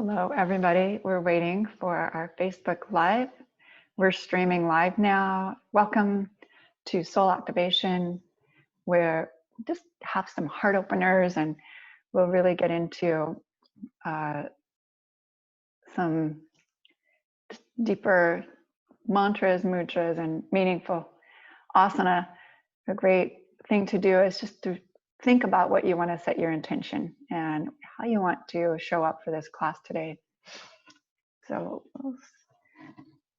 Hello, everybody. We're waiting for our Facebook Live. We're streaming live now. Welcome to Soul Activation, where we just have some heart openers and we'll really get into some deeper mantras, mudras, and meaningful asana. A great thing to do is just to think about what you want to set your intention and how you want to show up for this class today. So we'll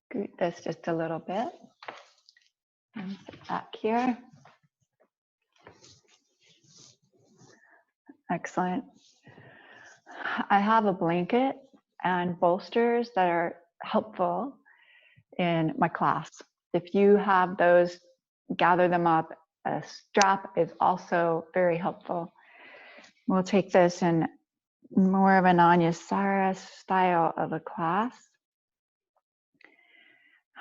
scoot this just a little bit and sit back here. Excellent. I have a blanket and bolsters that are helpful in my class. If you have those, gather them up. A strap is also very helpful. We'll take this in more of an Anusara style of a class.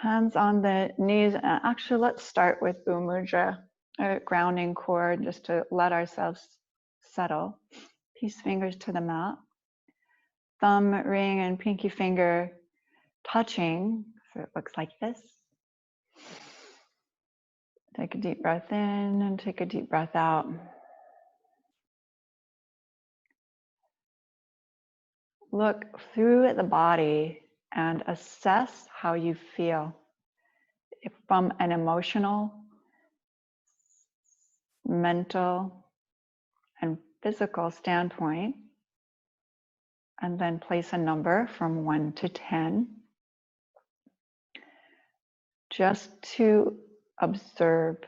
Hands on the knees. Actually, let's start with Mudra, a grounding cord, just to let ourselves settle. Peace fingers to the mat. Thumb, ring, and pinky finger touching. So it looks like this. Take a deep breath in and take a deep breath out. Look through the body and assess how you feel from an emotional, mental, and physical standpoint, and then place a number from 1 to 10, just to observe.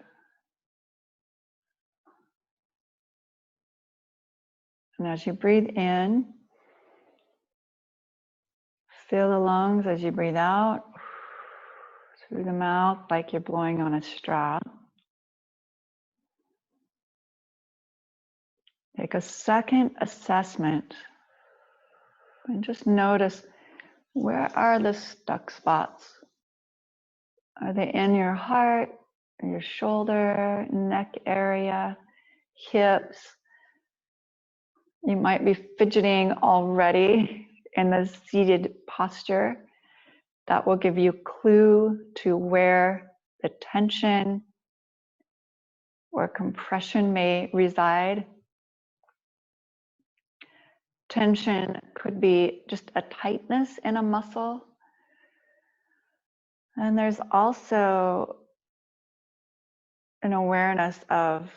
And as you breathe in, fill the lungs as you breathe out through the mouth like you're blowing on a straw. Take a second assessment and just notice, where are the stuck spots? Are they in your heart, your shoulder, neck area, hips? You might be fidgeting already in the seated posture. That will give you a clue to where the tension or compression may reside. Tension could be just a tightness in a muscle. And there's also an awareness of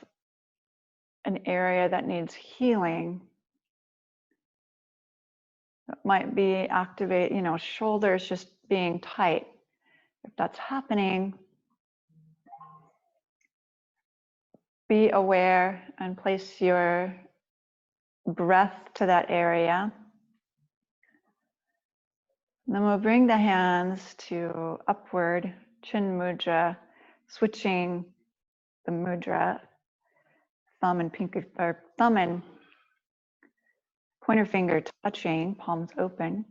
an area that needs healing. It might be activate, shoulders just being tight. If that's happening, be aware and place your breath to that area. And then we'll bring the hands to upward chin mudra, switching the mudra, thumb and pointer finger touching, palms open.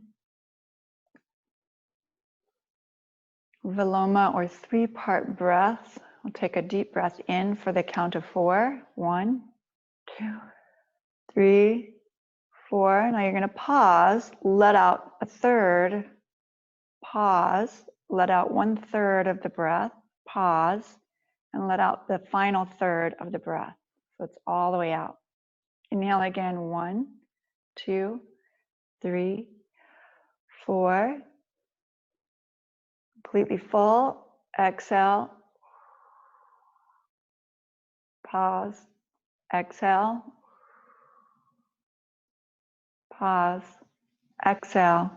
Viloma or 3-part breath. We'll take a deep breath in for the count of 4. 1, 2, 3, 4. Now you're going to pause, let out a third. Pause, let out 1/3 of the breath. Pause, and let out the final third of the breath. So it's all the way out. Inhale again. 1, 2, 3, 4. Completely full. Exhale. Pause. Exhale. Pause. Exhale.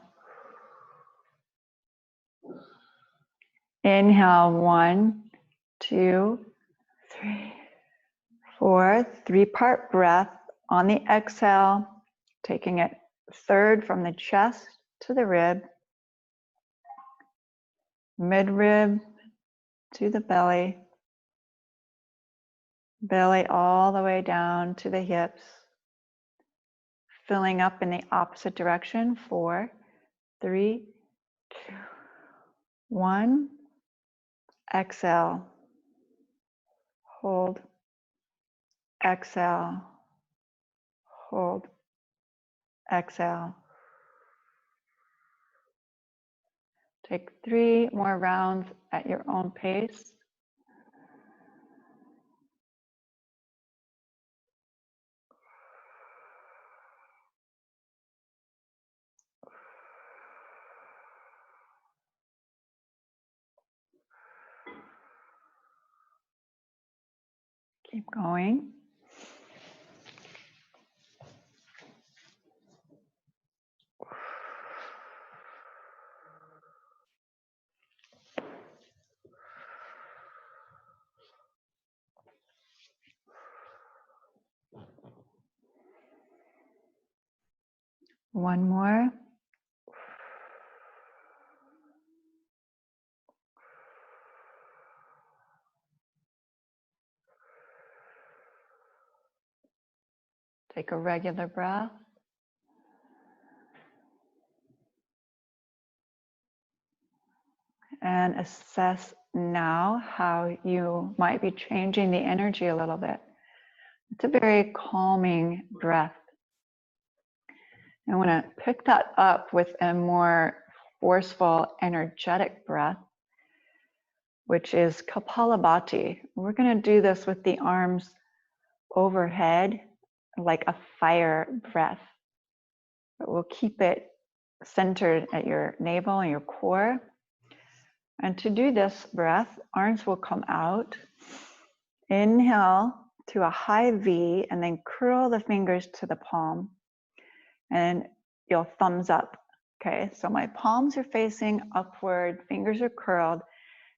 Inhale. 1, 2, 3, 4. 3-part breath on the exhale, taking it third from the chest to the rib, mid-rib to the belly, belly all the way down to the hips, filling up in the opposite direction. 4, 3, 2, 1. Exhale. Hold. Exhale. Hold. Exhale. Take 3 more rounds at your own pace. Keep going. One more. Take a regular breath. And assess now how you might be changing the energy a little bit. It's a very calming breath. I want to pick that up with a more forceful, energetic breath, which is Kapalabhati. We're going to do this with the arms overhead, like a fire breath. But we'll keep it centered at your navel and your core. And to do this breath, arms will come out. Inhale to a high V and then curl the fingers to the palm. And you'll thumbs up. Okay, so my palms are facing upward, fingers are curled,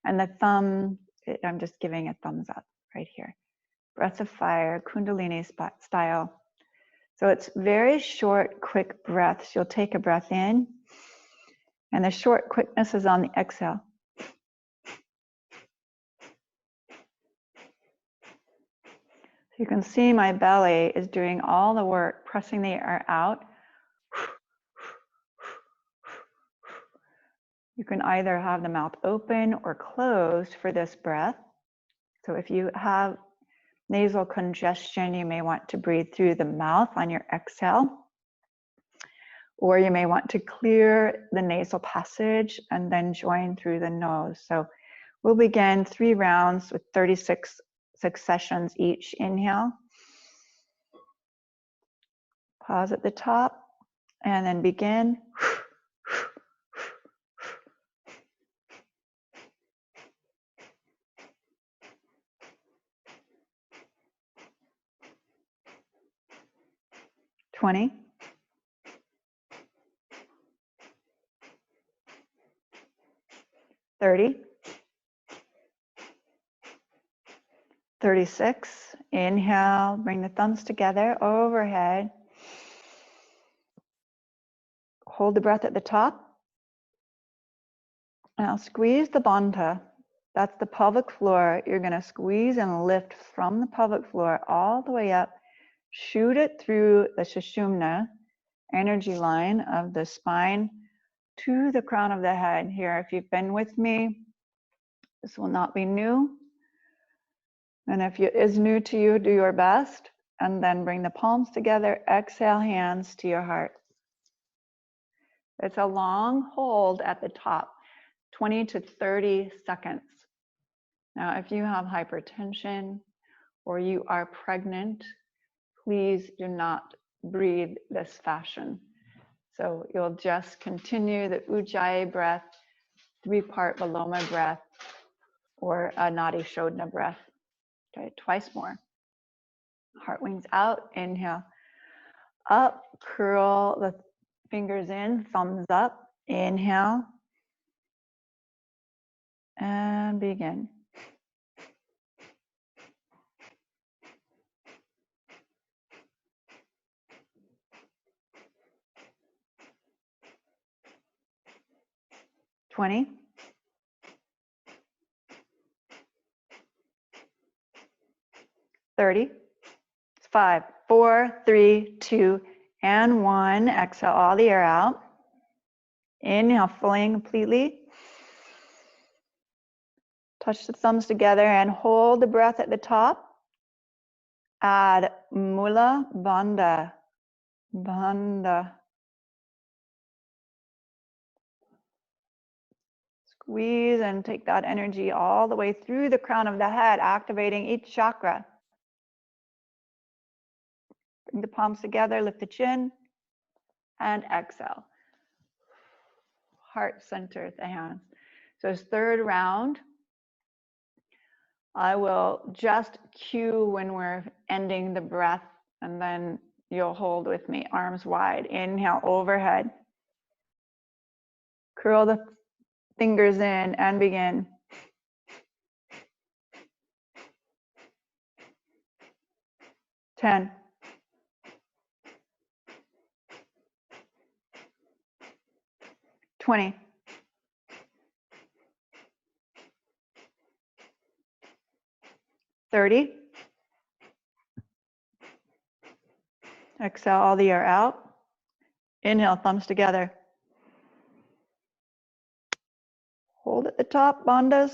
and the thumb, I'm just giving a thumbs up right here. Breath of fire, Kundalini style. So it's very short, quick breaths. You'll take a breath in, and the short quickness is on the exhale. You can see my belly is doing all the work, pressing the air out. You can either have the mouth open or closed for this breath. So if you have nasal congestion, you may want to breathe through the mouth on your exhale, or you may want to clear the nasal passage and then join through the nose. So we'll begin 3 rounds with 36 successions each. Inhale, pause at the top, and then begin. 20, 30, 36. Inhale, bring the thumbs together overhead. Hold the breath at the top. Now squeeze the bandha. That's the pelvic floor. You're going to squeeze and lift from the pelvic floor all the way up. Shoot it through the Sushumna energy line of the spine to the crown of the head. Here, if you've been with me, this will not be new. And if it is new to you, do your best. And then bring the palms together. Exhale, hands to your heart. It's a long hold at the top, 20 to 30 seconds. Now, if you have hypertension or you are pregnant, please do not breathe this fashion. So you'll just continue the Ujjayi breath, 3-part Viloma breath, or a Nadi Shodhana breath. Okay, twice more. Heart wings out, inhale. Up, curl the fingers in, thumbs up. Inhale. And begin. Twenty. 30. 5, 4, 3, 2, and 1. Exhale all the air out. Inhale fully and completely. Touch the thumbs together and hold the breath at the top. Add Mula Bandha. Bandha. Squeeze and take that energy all the way through the crown of the head, activating each chakra. Bring the palms together, lift the chin, and exhale. Heart center the hands. So it's third round. I will just cue when we're ending the breath, and then you'll hold with me, arms wide. Inhale, overhead. Curl the fingers in and begin. 10. 20. 30. Exhale all the air out. Inhale, thumbs together. Hold at the top, bandhas.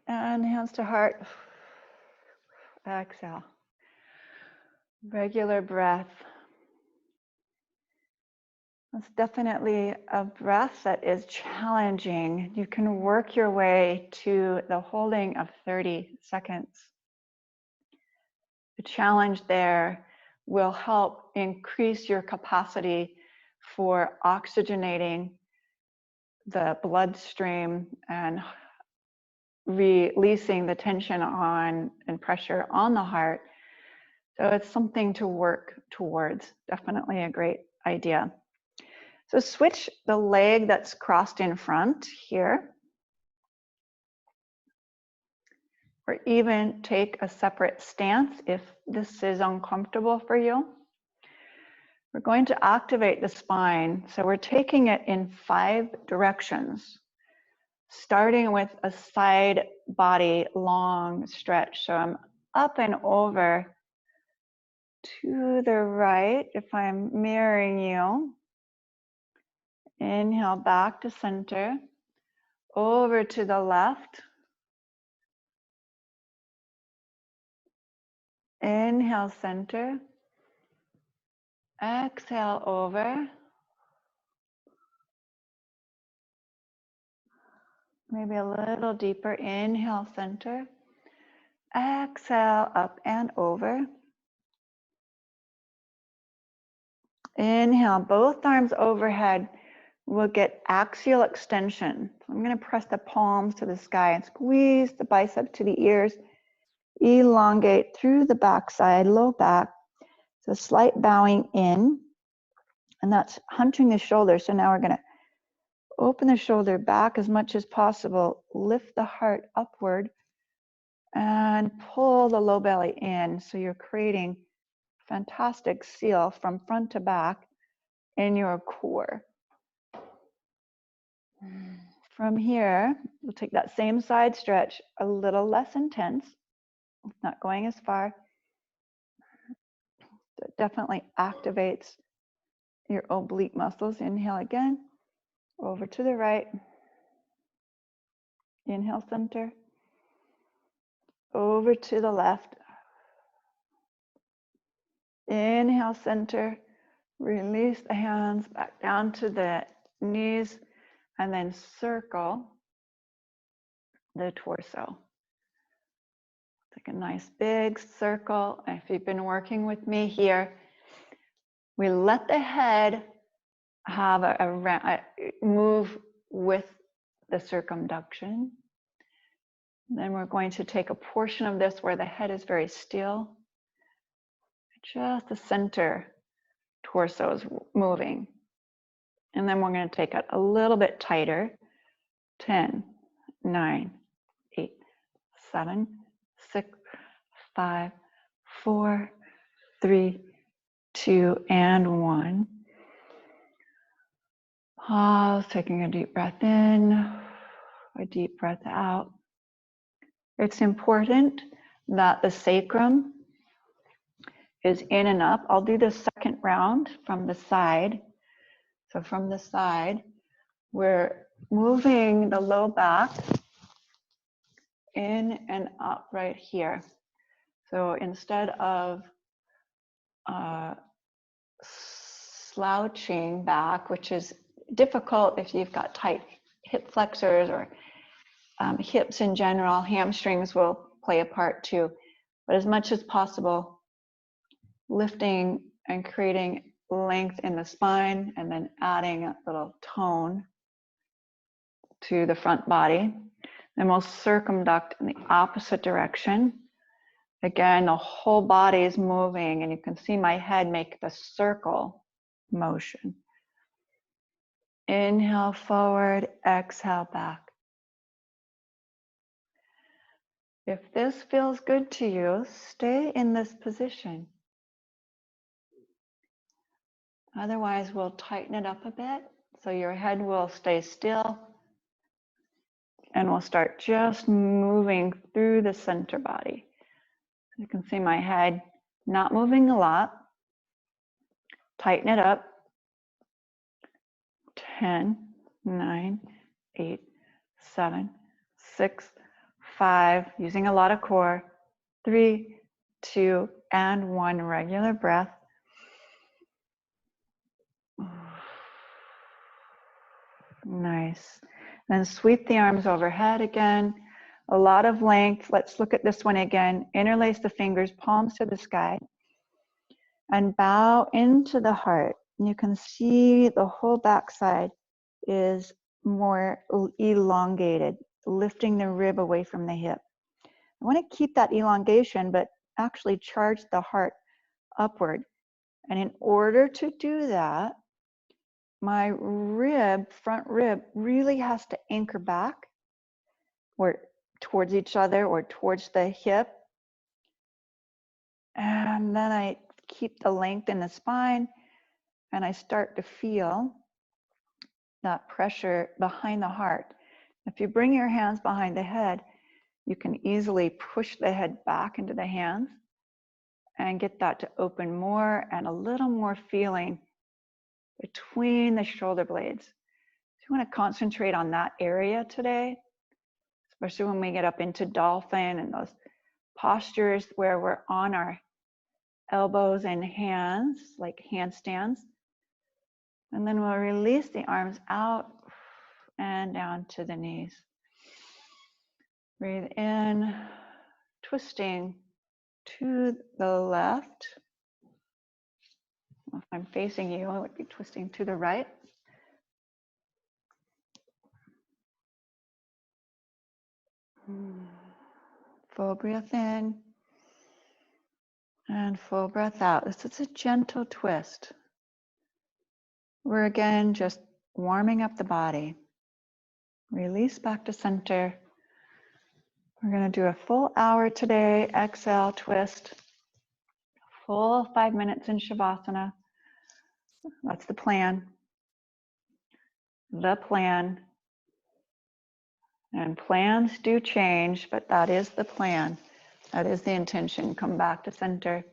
And hands to heart. Exhale. Regular breath. It's definitely a breath that is challenging. You can work your way to the holding of 30 seconds. The challenge there will help increase your capacity for oxygenating the bloodstream and releasing the tension on and pressure on the heart. So it's something to work towards. Definitely a great idea. So switch the leg that's crossed in front here, or even take a separate stance if this is uncomfortable for you. We're going to activate the spine. So we're taking it in 5 directions, starting with a side body long stretch. So I'm up and over to the right if I'm mirroring you. Inhale back to center, over to the left. Inhale, center. Exhale, over. Maybe a little deeper. Inhale, center. Exhale, up and over. Inhale, both arms overhead. We'll get axial extension. I'm going to press the palms to the sky and squeeze the bicep to the ears. Elongate through the backside, low back. So slight bowing in, and that's hunching the shoulders. So now we're going to open the shoulder back as much as possible. Lift the heart upward and pull the low belly in. So you're creating fantastic seal from front to back in your core. From here, we'll take that same side stretch, a little less intense, not going as far. So it definitely activates your oblique muscles. Inhale again, over to the right. Inhale, center. Over to the left. Inhale, center. Release the hands back down to the knees, and then circle the torso. Take a nice big circle. If you've been working with me here, we let the head have a move with the circumduction. Then we're going to take a portion of this where the head is very still. Just the center torso is moving. And then we're going to take it a little bit tighter. 10, 9, 8, 7, 6, 5, 4, 3, 2, and 1. Pause, taking a deep breath in, a deep breath out. It's important that the sacrum is in and up. I'll do the second round from the side. So from the side, we're moving the low back in and up right here. So instead of slouching back, which is difficult if you've got tight hip flexors or hips in general, hamstrings will play a part too. But as much as possible, lifting and creating length in the spine and then adding a little tone to the front body. Then we'll circumduct in the opposite direction. Again, the whole body is moving, and you can see my head make the circle motion. Inhale forward, exhale back. If this feels good to you, stay in this position. Otherwise, we'll tighten it up a bit so your head will stay still, and we'll start just moving through the center body. You can see my head not moving a lot. Tighten it up. 10, 9, 8, 7, 6, 5, using a lot of core. 3, 2, and 1, regular breath. Nice. Then sweep the arms overhead again. A lot of length. Let's look at this one again. Interlace the fingers, palms to the sky. And bow into the heart. You can see the whole backside is more elongated, lifting the rib away from the hip. I want to keep that elongation, but actually charge the heart upward. And in order to do that, my rib, front rib, really has to anchor back or towards each other or towards the hip. And then I keep the length in the spine, and I start to feel that pressure behind the heart. If you bring your hands behind the head, you can easily push the head back into the hands and get that to open more and a little more feeling between the shoulder blades. So you want to concentrate on that area today, especially when we get up into dolphin and those postures where we're on our elbows and hands, like handstands. And then we'll release the arms out and down to the knees. Breathe in, twisting to the left. If I'm facing you, I would be twisting to the right. Full breath in and full breath out. This is a gentle twist. We're again just warming up the body. Release back to center. We're going to do a full hour today. Exhale, twist. Full 5 minutes in Shavasana. That's the plan. The plan. And plans do change, but that is the plan. That is the intention. Come back to center.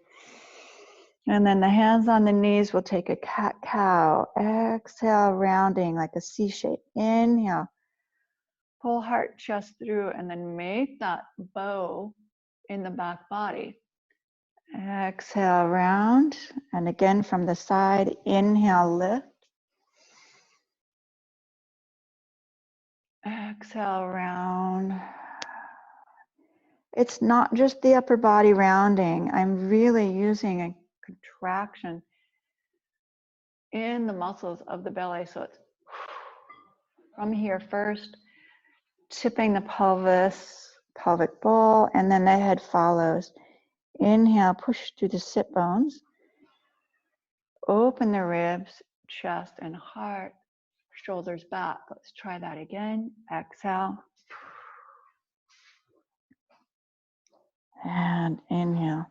And then the hands on the knees will take a cat-cow. Exhale, rounding like a C shape. Inhale. Pull heart chest through, and then make that bow in the back body. Exhale, round. And again from the side, inhale, lift. Exhale, round. It's not just the upper body rounding. I'm really using a contraction in the muscles of the belly. So it's from here first, tipping the pelvis, pelvic bowl, and then the head follows. Inhale, push through the sit bones. Open the ribs, chest and heart, shoulders back. Let's try that again. Exhale. And inhale.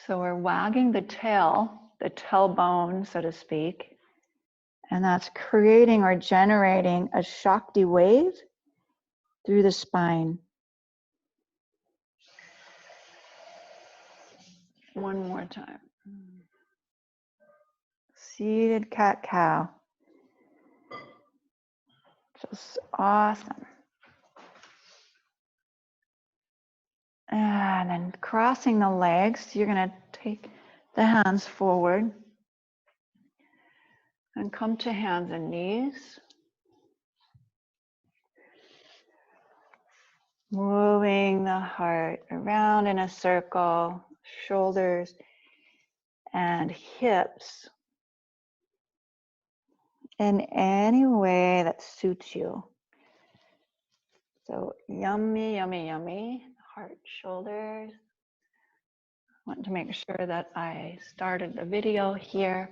So we're wagging the tailbone, so to speak. And that's creating or generating a Shakti wave through the spine. One more time. Seated cat-cow. Just awesome. And then crossing the legs, you're going to take the hands forward and come to hands and knees. Moving the heart around in a circle, shoulders and hips in any way that suits you. So yummy, yummy, yummy. Heart, shoulders. Want to make sure that I started the video here.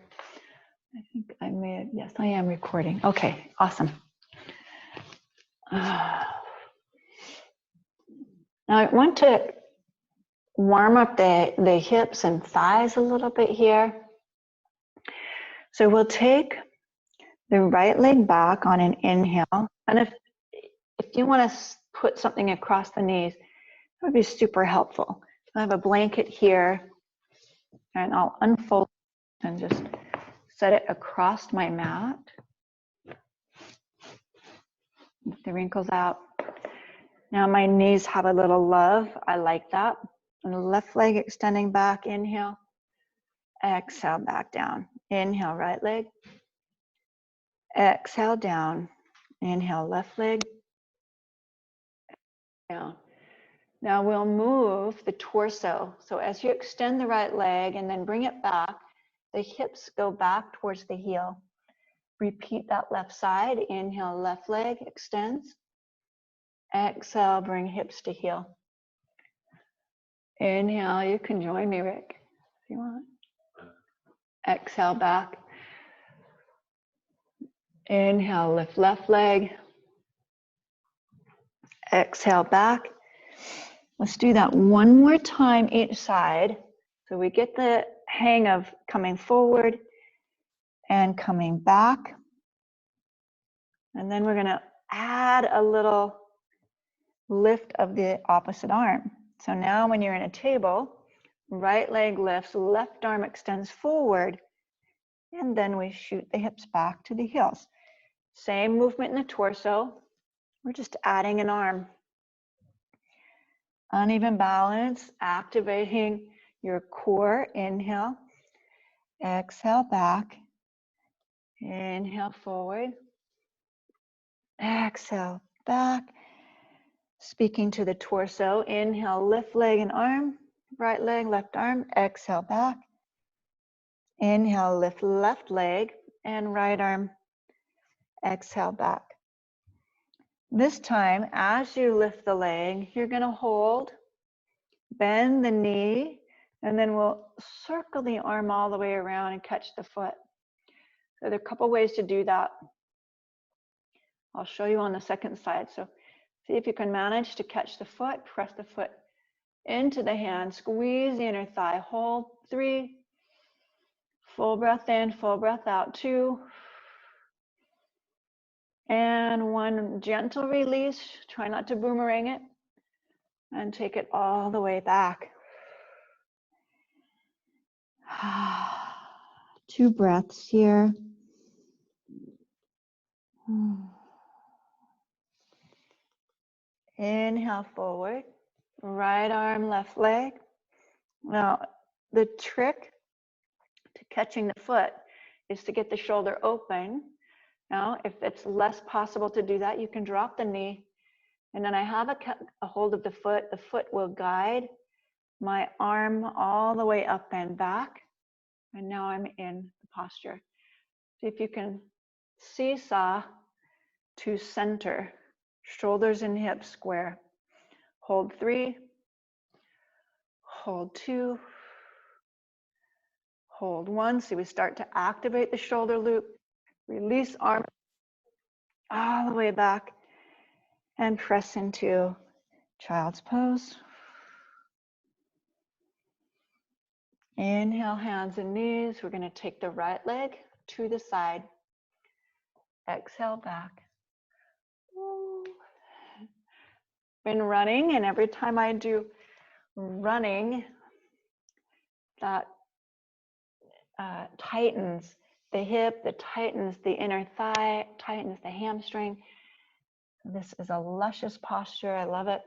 I think I may have, yes, I am recording. Okay, awesome. Now I want to warm up the hips and thighs a little bit here. So we'll take the right leg back on an inhale. And if you want to put something across the knees, that would be super helpful. I have a blanket here and I'll unfold and just set it across my mat. Get the wrinkles out. Now my knees have a little love. I like that. And left leg extending back, inhale. Exhale, back down. Inhale, right leg. Exhale, down. Inhale, left leg. Down. Now we'll move the torso. So as you extend the right leg and then bring it back, the hips go back towards the heel. Repeat that left side. Inhale, left leg extends. Exhale, bring hips to heel. Inhale, you can join me, Rick, if you want. Exhale, back. Inhale, lift left leg. Exhale, back. Let's do that one more time each side. So we get the hang of coming forward and coming back. And then we're going to add a little lift of the opposite arm. So now when you're in a table, right leg lifts, left arm extends forward, and then we shoot the hips back to the heels. Same movement in the torso. We're just adding an arm. Uneven balance, activating your core. Inhale, exhale, back. Inhale, forward. Exhale, back. Speaking to the torso. Inhale, lift leg and arm. Right leg, left arm. Exhale, back. Inhale, lift left leg and right arm. Exhale, back. This time, as you lift the leg, you're going to hold, bend the knee, and then we'll circle the arm all the way around and catch the foot. So there are a couple ways to do that. I'll show you on the second side. So see if you can manage to catch the foot, press the foot into the hand, squeeze the inner thigh, hold 3, full breath in, full breath out, 2, and 1, gentle release, try not to boomerang it, and take it all the way back. 2 breaths here. Inhale forward, right arm, left leg. Now, the trick to catching the foot is to get the shoulder open. Now, if it's less possible to do that, you can drop the knee. And then I have a hold of the foot. The foot will guide my arm all the way up and back. And now I'm in the posture. See if you can seesaw to center. Shoulders and hips square. Hold 3. Hold 2. Hold 1. See, we start to activate the shoulder loop. Release arm all the way back. And press into child's pose. Inhale, hands and knees. We're going to take the right leg to the side. Exhale, back. Been running, and every time I do running, that tightens the hip, that tightens the inner thigh, tightens the hamstring. This is a luscious posture. I love it.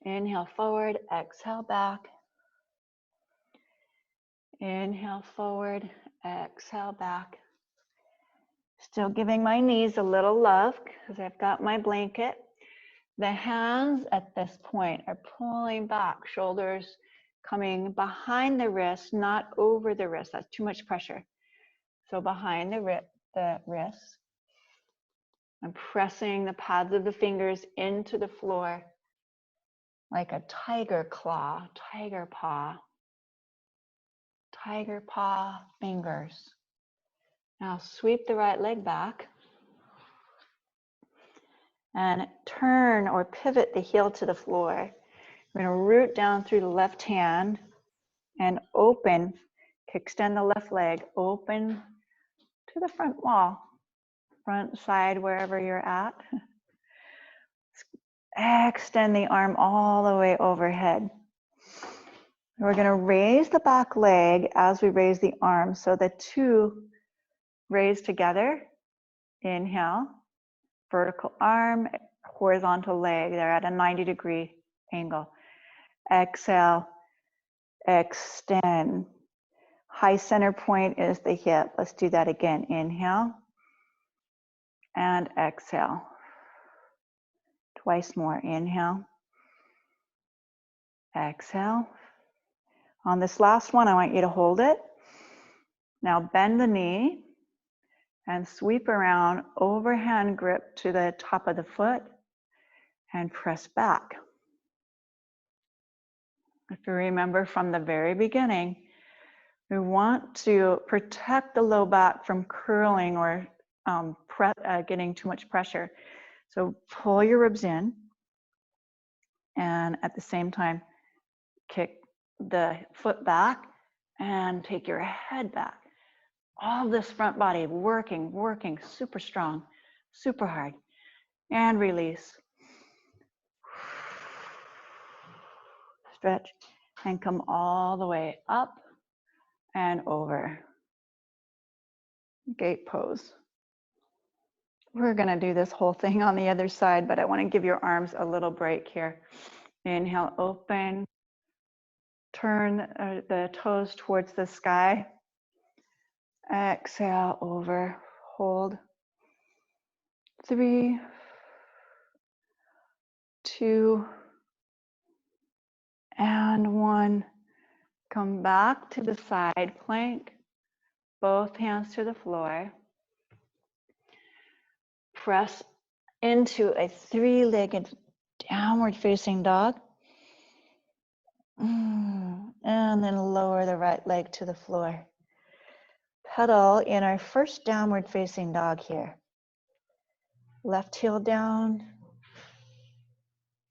Inhale forward, exhale back. Inhale forward, exhale back. Still giving my knees a little love because I've got my blanket. The hands at this point are pulling back, shoulders coming behind the wrist, not over the wrist. That's too much pressure. So behind the wrist. I'm pressing the pads of the fingers into the floor like a tiger claw, tiger paw fingers. Now sweep the right leg back and turn or pivot the heel to the floor. We're going to root down through the left hand and open, extend the left leg, open to the front wall, front side, wherever you're at. Extend the arm all the way overhead. We're going to raise the back leg as we raise the arm. So the two raise together. Inhale, vertical arm, horizontal leg. They're at a 90-degree angle. Exhale, extend. High center point is the hip. Let's do that again. Inhale and exhale. Twice more. Inhale, exhale. On this last one, I want you to hold it. Now bend the knee and sweep around, overhand grip to the top of the foot and press back. If you remember from the very beginning, we want to protect the low back from curling or getting too much pressure. So pull your ribs in and at the same time kick the foot back and take your head back. All this front body working super strong, super hard. And release. Stretch and come all the way up and over. Gate pose. We're going to do this whole thing on the other side, but I want to give your arms a little break here. Inhale, open. Turn the toes towards the sky. Exhale, over. Hold. 3, 2, and 1. Come back to the side plank. Both hands to the floor. Press into a 3-legged downward facing dog. And then lower the right leg to the floor. Pedal in our first downward facing dog here. Left heel down.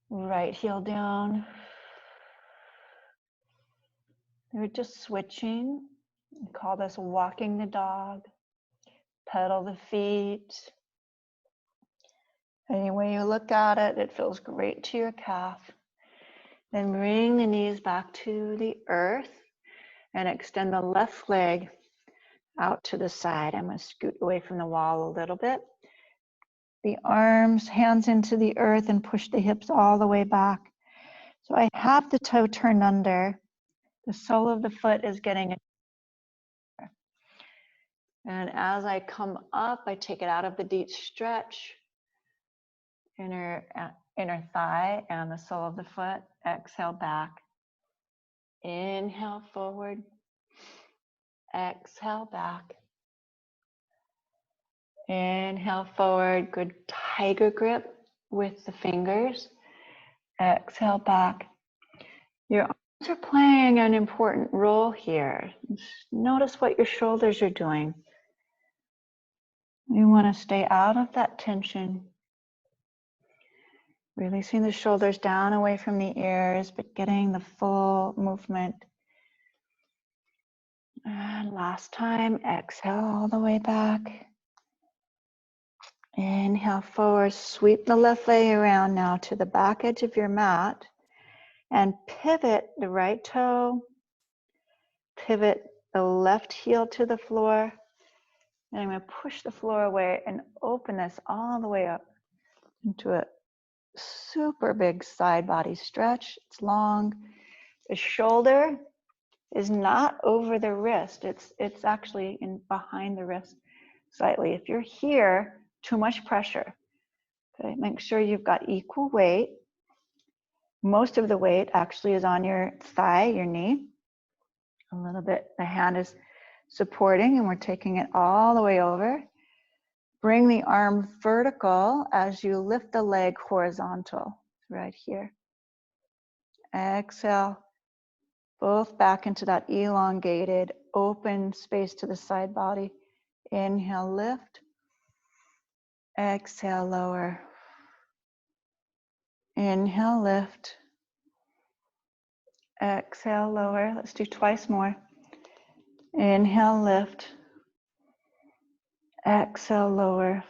Right heel down. We're just switching. We call this walking the dog. Pedal the feet. Any way you look at it, it feels great to your calf. Then bring the knees back to the earth and extend the left leg out to the side. I'm going to scoot away from the wall a little bit. The arms, hands into the earth and push the hips all the way back. So I have the toe turned under. The sole of the foot is getting it. And as I come up, I take it out of the deep stretch. Inner thigh and the sole of the foot. Exhale back. Inhale forward. Exhale back. Inhale forward. Good tiger grip with the fingers. Exhale back. Your arms are playing an important role here. Just notice what your shoulders are doing. You want to stay out of that tension. Releasing the shoulders down away from the ears, but getting the full movement. And last time, exhale all the way back. Inhale forward, sweep the left leg around now to the back edge of your mat and pivot the right toe pivot the left heel to the floor. And I'm going to push the floor away and open this all the way up into a super big side body stretch. It's long. The shoulder is not over the wrist. It's actually in behind the wrist slightly. If you're here, too much pressure. Okay, make sure you've got equal weight. Most of the weight actually is on your thigh, your knee. A little bit, the hand is supporting, and we're taking it all the way over. Bring the arm vertical as you lift the leg horizontal, right here. Exhale, both back into that elongated, open space to the side body. Inhale, lift. Exhale, lower. Inhale, lift. Exhale, lower. Let's do twice more. Inhale, lift. Exhale, lower.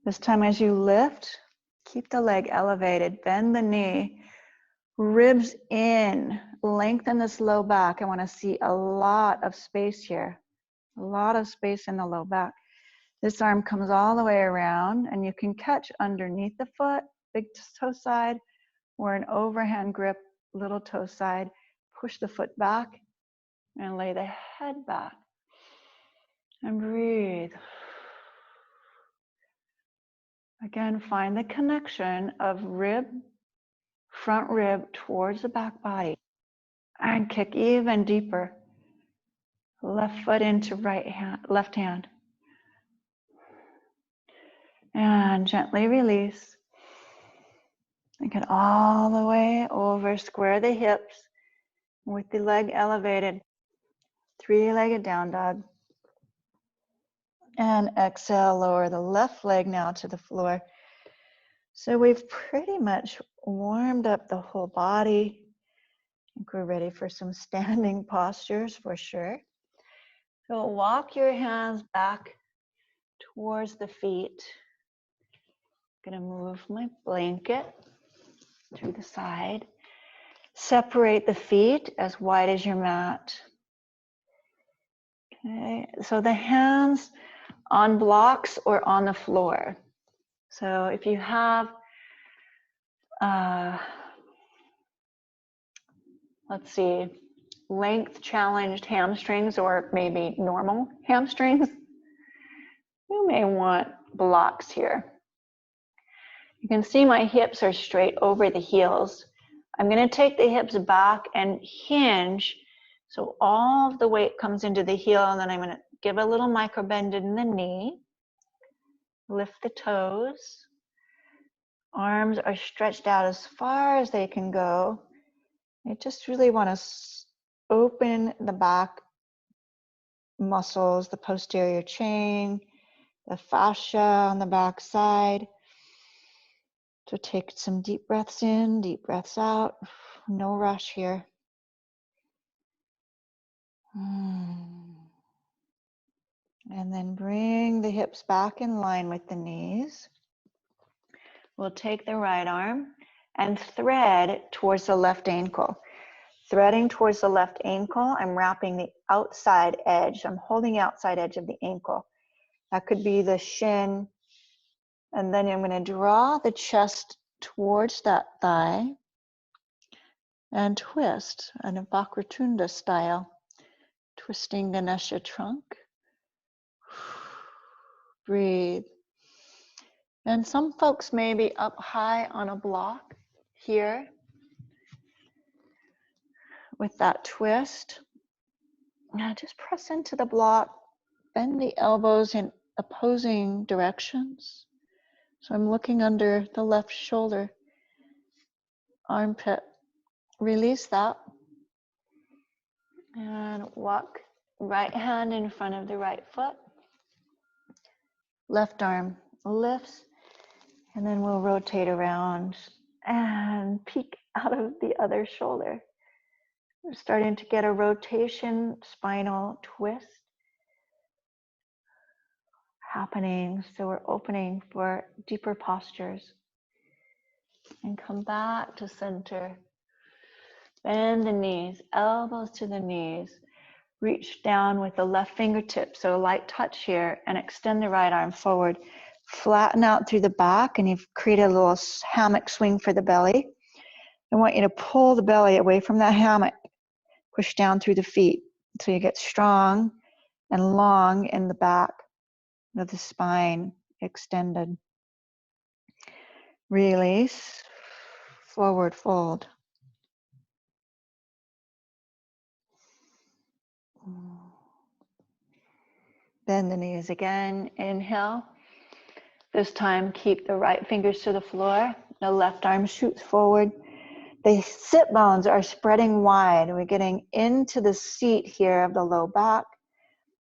This time as you lift, keep the leg elevated, bend the knee, ribs in, lengthen this low back. I want to see a lot of space here, a lot of space in the low back. This arm comes all the way around, and you can catch underneath the foot, big toe side, or an overhand grip, little toe side. Push the foot back and lay the head back. And breathe. Again, find the connection of rib, front rib towards the back body. And kick even deeper. Left foot into right hand, left hand. And gently release. And get all the way over. Square the hips with the leg elevated. Three-legged down dog. And exhale, lower the left leg now to the floor. So we've pretty much warmed up the whole body. I think we're ready for some standing postures for sure. So walk your hands back towards the feet. I'm gonna move my blanket to the side. Separate the feet as wide as your mat. Okay, so the hands on blocks or on the floor. So if you have, let's see, length challenged hamstrings or maybe normal hamstrings, you may want blocks here. You can see my hips are straight over the heels. I'm going to take the hips back and hinge so all of the weight comes into the heel, and then I'm going to give a little micro bend in the knee. Lift the toes. Arms are stretched out as far as they can go. I just really want to open the back muscles, the posterior chain, the fascia on the back side. So take some deep breaths in, deep breaths out. No rush here. And then bring the hips back in line with the knees. We'll take the right arm and thread towards the left ankle. Threading towards the left ankle, I'm wrapping the outside edge. I'm holding the outside edge of the ankle. That could be the shin. And then I'm going to draw the chest towards that thigh and twist in a Vajrayana style, twisting Ganesha trunk. Breathe. And some folks may be up high on a block here with that twist. Now just press into the block, bend the elbows in opposing directions. So I'm looking under the left shoulder, armpit. Release that. And walk right hand in front of the right foot. Left arm lifts. And then we'll rotate around and peek out of the other shoulder. We're starting to get a rotation, spinal twist happening. So we're opening for deeper postures. And come back to center. Bend the knees, elbows to the knees. Reach down with the left fingertip, so a light touch here, and extend the right arm forward. Flatten out through the back, and you've created a little hammock swing for the belly. I want you to pull the belly away from that hammock. Push down through the feet so you get strong and long in the back of the spine, extended. Release, forward fold. Bend the knees again, inhale. This time keep the right fingers to the floor, the left arm shoots forward. The sit bones are spreading wide. We're getting into the seat here of the low back.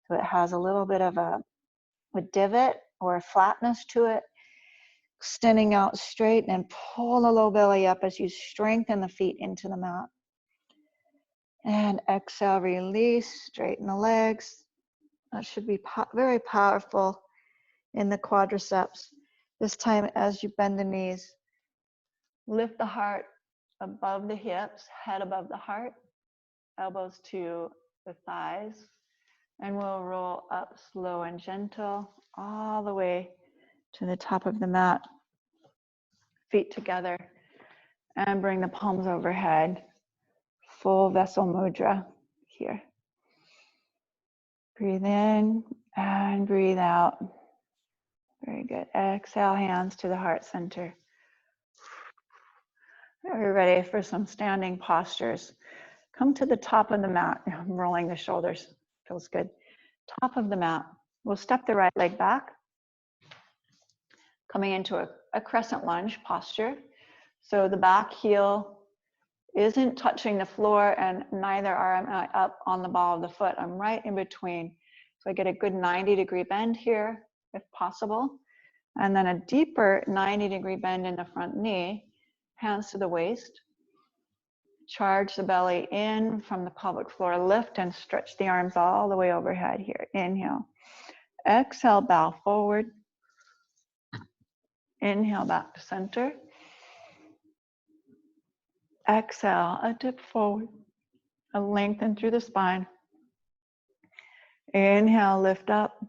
So it has a little bit of a divot or a flatness to it. Extending out straight and pull the low belly up as you strengthen the feet into the mat. And exhale, release, straighten the legs. That should be very powerful in the quadriceps. This time as you bend the knees, lift the heart above the hips, head above the heart, elbows to the thighs, and we'll roll up slow and gentle all the way to the top of the mat. Feet together and bring the palms overhead. Full vessel mudra here. Breathe in and breathe out. Very good. Exhale, hands to the heart center. Are we ready for some standing postures? Come to the top of the mat. I'm rolling the shoulders. Feels good. Top of the mat. We'll step the right leg back. Coming into a crescent lunge posture. So the back heel isn't touching the floor and neither am I up on the ball of the foot. I'm right in between. So I get a good 90-degree bend here if possible. And then a deeper 90-degree bend in the front knee. Hands to the waist. Charge the belly in from the pelvic floor. Lift and stretch the arms all the way overhead here. Inhale. Exhale, bow forward. Inhale, back to center. Exhale, a dip forward. A lengthen through the spine. Inhale, lift up.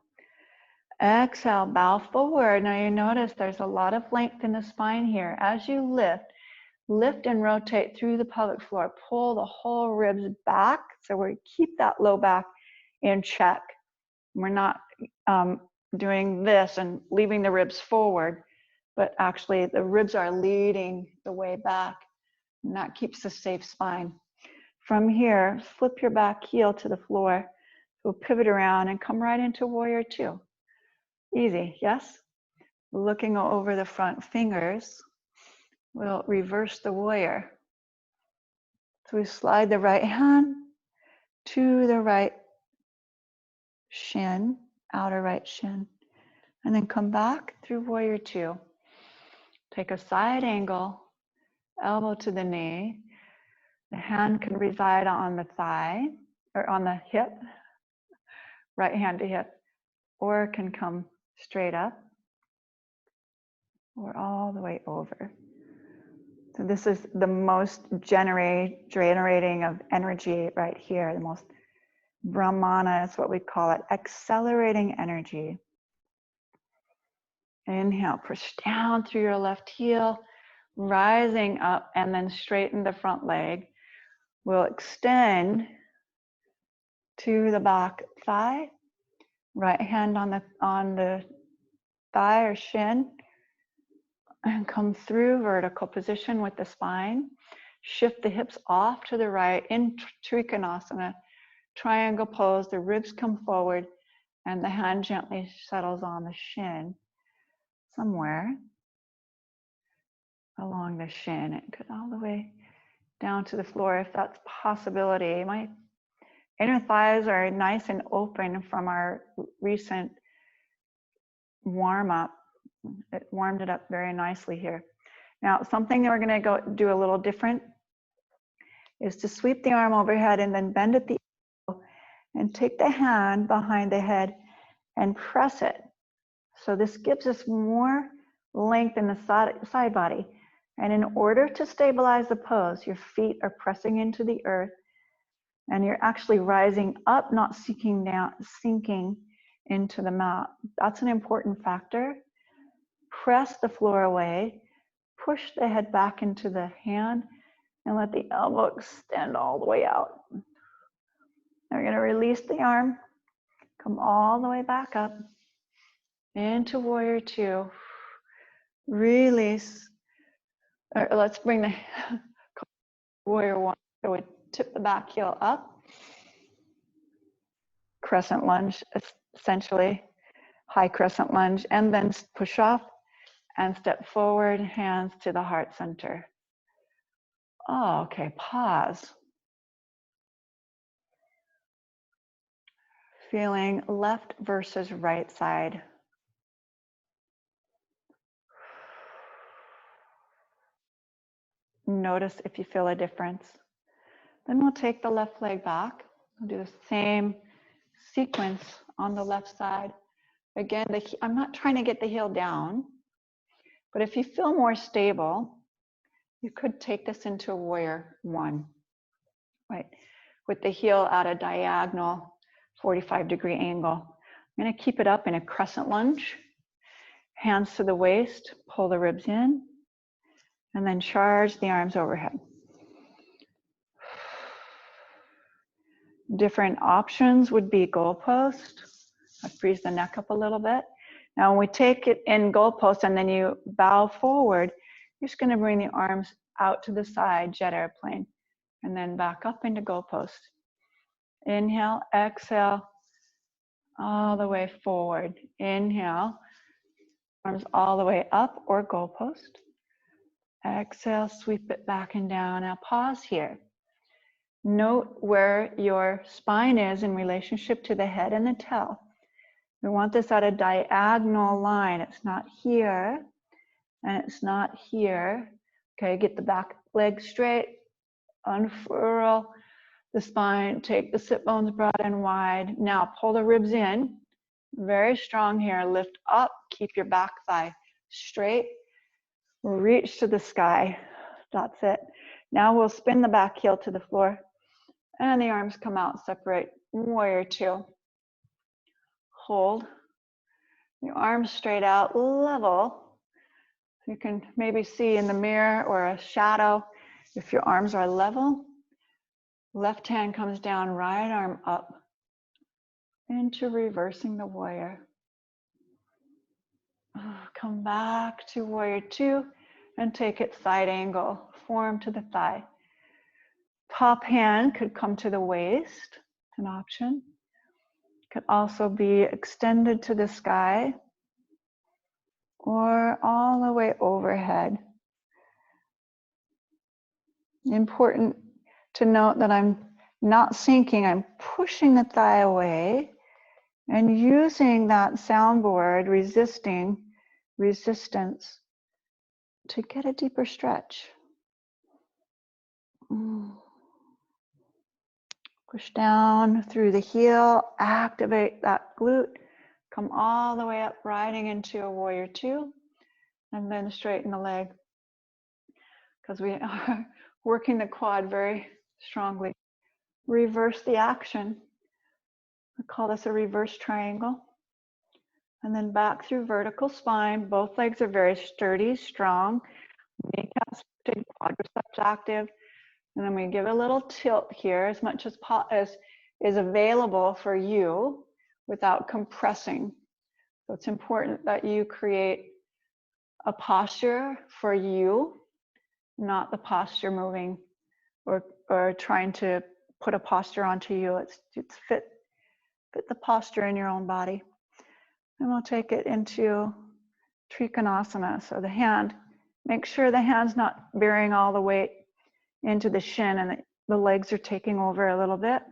Exhale, bow forward. Now you notice there's a lot of length in the spine here. As you lift and rotate through the pelvic floor. Pull the whole ribs back. So we keep that low back in check. We're not doing this and leaving the ribs forward, but actually the ribs are leading the way back. And that keeps a safe spine. From here, flip your back heel to the floor. We'll pivot around and come right into warrior two. Easy, yes? Looking over the front fingers, we'll reverse the warrior. So we slide the right hand to the right shin, outer right shin, and then come back through warrior two. Take a side angle, elbow to the knee. The hand can reside on the thigh or on the hip, right hand to hip, or it can come straight up or all the way over. So this is the most generating of energy right here, the most Brahmana is what we call it, accelerating energy. Inhale, push down through your left heel, rising up and then straighten the front leg. We'll extend to the back thigh, right hand on the thigh or shin, and come through vertical position with the spine. Shift the hips off to the right in Trikonasana, triangle pose. The ribs come forward and the hand gently settles on the shin somewhere along the shin. It could all the way down to the floor if that's a possibility. My inner thighs are nice and open from our recent warm-up. It warmed it up very nicely here. Now, something that we're going to do a little different is to sweep the arm overhead and then bend at the elbow and take the hand behind the head and press it. So this gives us more length in the side body. And in order to stabilize the pose, your feet are pressing into the earth And you're actually rising up, not sinking down, sinking into the mat. That's an important factor. Press the floor away, push the head back into the hand, and let the elbow extend all the way out. Now you're going to release the arm, come all the way back up into warrior two. Release. Let's bring the warrior one. So we tip the back heel up. Crescent lunge, essentially. High crescent lunge, and then push off and step forward, hands to the heart center. Oh, okay, pause. Feeling left versus right side. Notice if you feel a difference. Then we'll take the left leg back. We'll do the same sequence on the left side. Again, I'm not trying to get the heel down, but if you feel more stable, you could take this into a warrior one, right? With the heel at a diagonal 45-degree angle. I'm going to keep it up in a crescent lunge. Hands to the waist, pull the ribs in, and then charge the arms overhead. Different options would be goalpost. I freeze the neck up a little bit. Now when we take it in goalpost and then you bow forward, you're just going to bring the arms out to the side, jet airplane, and then back up into goalpost. Inhale, exhale, all the way forward. Inhale, arms all the way up or goalpost. Exhale, sweep it back and down. Now pause here. Note where your spine is in relationship to the head and the tail. We want this at a diagonal line. It's not here and it's not here. Okay, get the back leg straight, unfurl the spine, take the sit bones broad and wide. Now pull the ribs in, very strong here. Lift up, keep your back thigh straight, reach to the sky. That's it. Now we'll spin the back heel to the floor and the arms come out, separate, warrior two. Hold, your arms straight out, level. You can maybe see in the mirror or a shadow if your arms are level. Left hand comes down, right arm up into reversing the warrior. Come back to warrior two and take it side angle, form to the thigh. Top hand could come to the waist, an option. Could also be extended to the sky or all the way overhead. Important to note that I'm not sinking, I'm pushing the thigh away and using that soundboard, resistance to get a deeper stretch. Push down through the heel, activate that glute, come all the way up, riding into a warrior two, and then straighten the leg because we are working the quad very strongly. Reverse the action. I call this a reverse triangle. And then back through vertical spine. Both legs are very sturdy, strong. Kneecaps active, quadriceps active. And then we give a little tilt here as much as is available for you without compressing. So it's important that you create a posture for you, not the posture moving or trying to put a posture onto you. It's fit the posture in your own body. And we'll take it into Trikonasana. So the hand, make sure the hand's not bearing all the weight into the shin and the legs are taking over a little bit.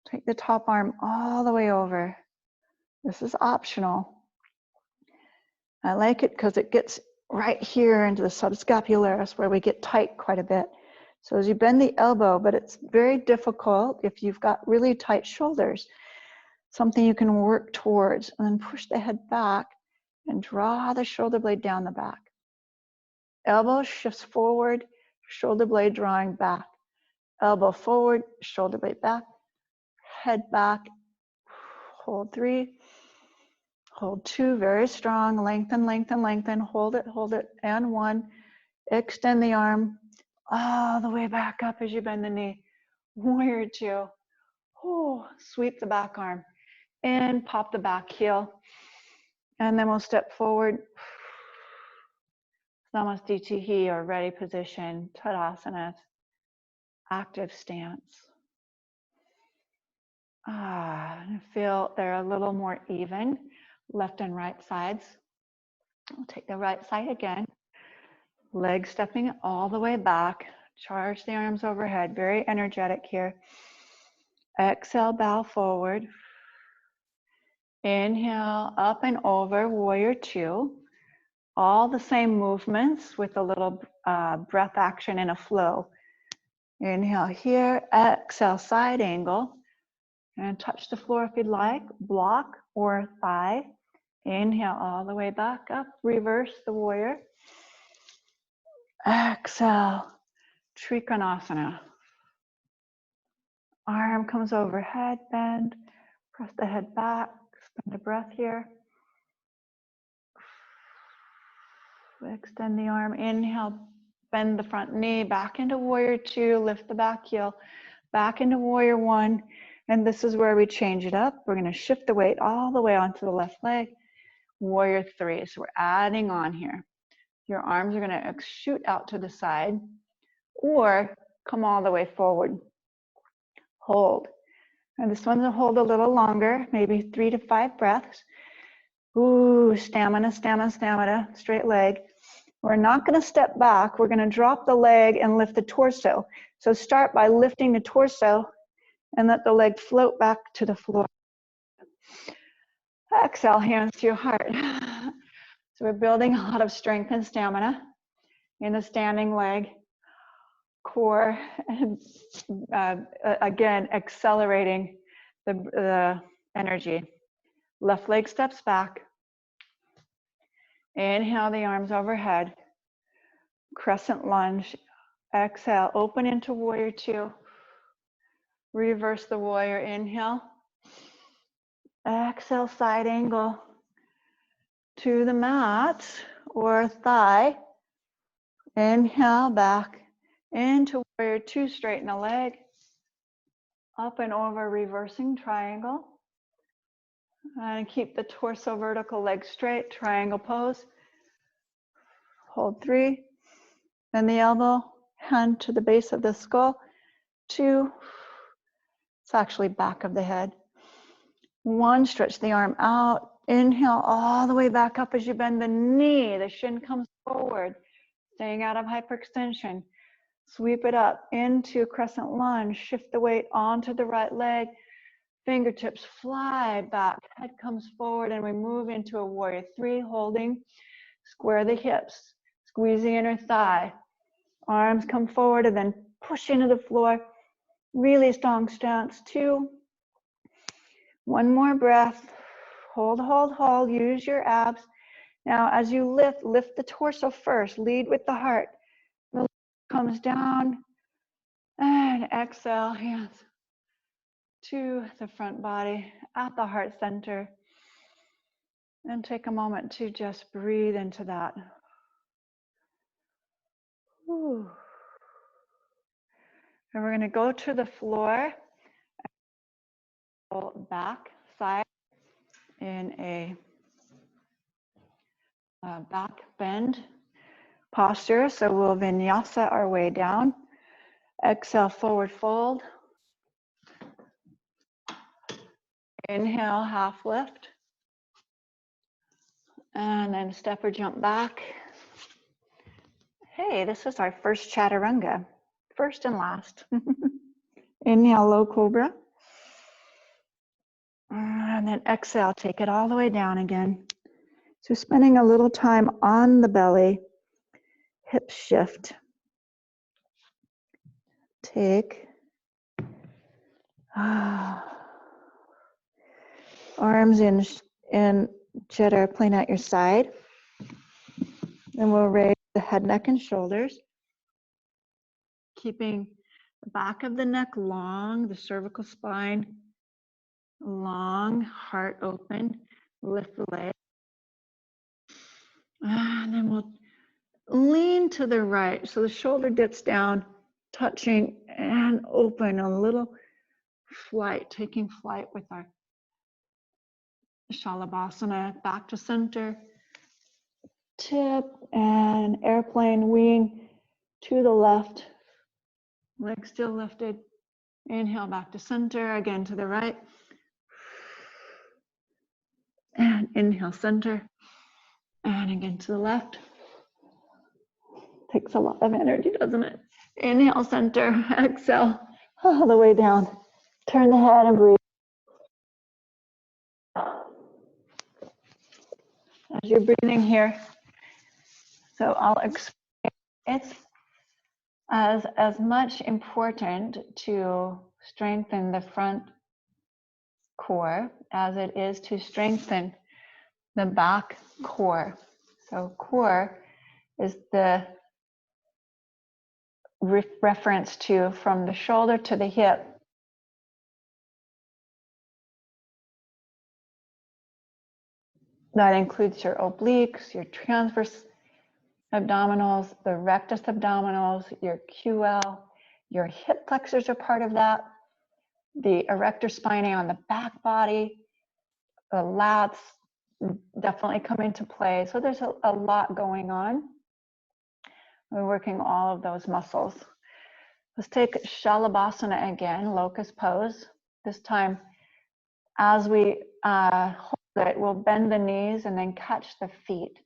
Take the top arm all the way over. This is optional. I like it because it gets right here into the subscapularis where we get tight quite a bit. So as you bend the elbow, but it's very difficult if you've got really tight shoulders, something you can work towards, and then push the head back and draw the shoulder blade down the back. Elbow shifts forward, shoulder blade drawing back. Elbow forward, shoulder blade back, head back. Hold 3, hold 2, very strong. Lengthen, lengthen, lengthen. Hold it, and 1. Extend the arm all the way back up as you bend the knee. Warrior 2. Oh, sweep the back arm and pop the back heel. And then we'll step forward. Samastitihi, or ready position, Tadasana, active stance. I feel they're a little more even, left and right sides. We'll take the right side again. Legs stepping all the way back. Charge the arms overhead, very energetic here. Exhale, bow forward. Inhale, up and over, warrior 2. All the same movements with a little breath action and a flow. Inhale here, exhale, side angle. And touch the floor if you'd like, block or thigh. Inhale all the way back up, reverse the warrior. Exhale, Trikonasana. Arm comes overhead, bend, press the head back, spend a breath here. Extend the arm, inhale, bend the front knee, back into warrior 2, lift the back heel, back into warrior 1, and this is where we change it up. We're gonna shift the weight all the way onto the left leg, warrior 3, so we're adding on here. Your arms are gonna shoot out to the side, or come all the way forward. Hold. And this one's a hold a little longer, maybe 3 to 5 breaths. Ooh, stamina, stamina, stamina, straight leg. We're not gonna step back, we're gonna drop the leg and lift the torso. So start by lifting the torso and let the leg float back to the floor. Exhale, hands to your heart. So we're building a lot of strength and stamina in the standing leg, core, and again, accelerating the energy. Left leg steps back. Inhale the arms overhead. Crescent lunge. Exhale, open into warrior 2. Reverse the warrior, inhale. Exhale, side angle to the mat or thigh. Inhale, back into warrior 2, straighten the leg. Up and over, reversing triangle. And keep the torso vertical, leg straight, triangle pose. Hold 3. Then the elbow, hand to the base of the skull. 2. It's actually back of the head. 1, stretch the arm out. Inhale all the way back up as you bend the knee. The shin comes forward, staying out of hyperextension. Sweep it up into crescent lunge. Shift the weight onto the right leg. Fingertips fly back. Head comes forward, and we move into a warrior 3, holding. Square the hips. Squeeze the inner thigh. Arms come forward and then push into the floor. Really strong stance. 2. 1 more breath. Hold, hold, hold. Use your abs. Now, as you lift, lift the torso first. Lead with the heart. The leg comes down. And exhale, hands to the front body at the heart center. And take a moment to just breathe into that. Whew. And we're going to go to the floor, back side in a back bend posture. So we'll vinyasa our way down. Exhale, forward fold. Inhale, half lift. And then step or jump back. Hey, this is our first chaturanga. First and last. Inhale, low cobra. And then exhale, take it all the way down again. So spending a little time on the belly, hips shift. Take. Arms in jitter, plane at your side. And we'll raise the head, neck, and shoulders. Keeping The back of the neck long, the cervical spine long, heart open. Lift the leg. And then we'll lean to the right. So the shoulder dips down, touching and open, a little flight, taking flight with our Shalabhasana, back to center, tip and airplane wing to the left, leg still lifted. Inhale back to center, again to the right. And inhale center, and again to the left. Takes a lot of energy, doesn't it? Inhale center, exhale all the way down. Turn the head and breathe. As you're breathing here, so I'll explain. It's as much important to strengthen the front core as it is to strengthen the back core. So core is the reference to from the shoulder to the hip. That includes your obliques, your transverse abdominals, the rectus abdominals, your QL, your hip flexors are part of that, the erector spinae on the back body, the lats definitely come into play. So there's a lot going on. We're working all of those muscles. Let's take Shalabhasana again, locust pose. This time, as we hold it, we'll bend the knees and then catch the feet,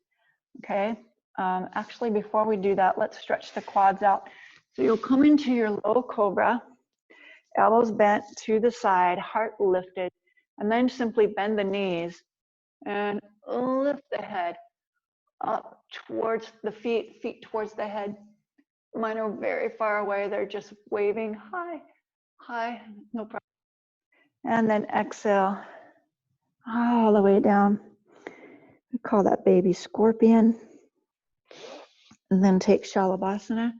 okay? Actually, before we do that, let's stretch the quads out. So you'll come into your low cobra, elbows bent to the side, heart lifted, and then simply bend the knees and lift the head up towards the feet, feet towards the head. Mine are very far away. They're just waving high, high, no problem. And then exhale all the way down. We call that baby scorpion. And then take Shalabhasana.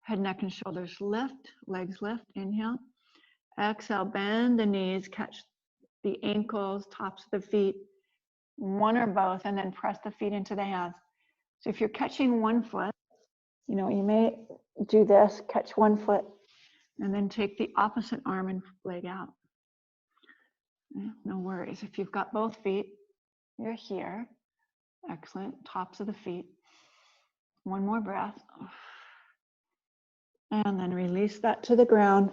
Head, neck, and shoulders lift, legs lift, inhale. Exhale, bend the knees, catch the ankles, tops of the feet, one or both, and then press the feet into the hands. So if you're catching one foot, you know, you may do this, catch one foot, and then take the opposite arm and leg out. No worries. If you've got both feet, you're here. Excellent. Tops of the feet. One more breath. And then release that to the ground.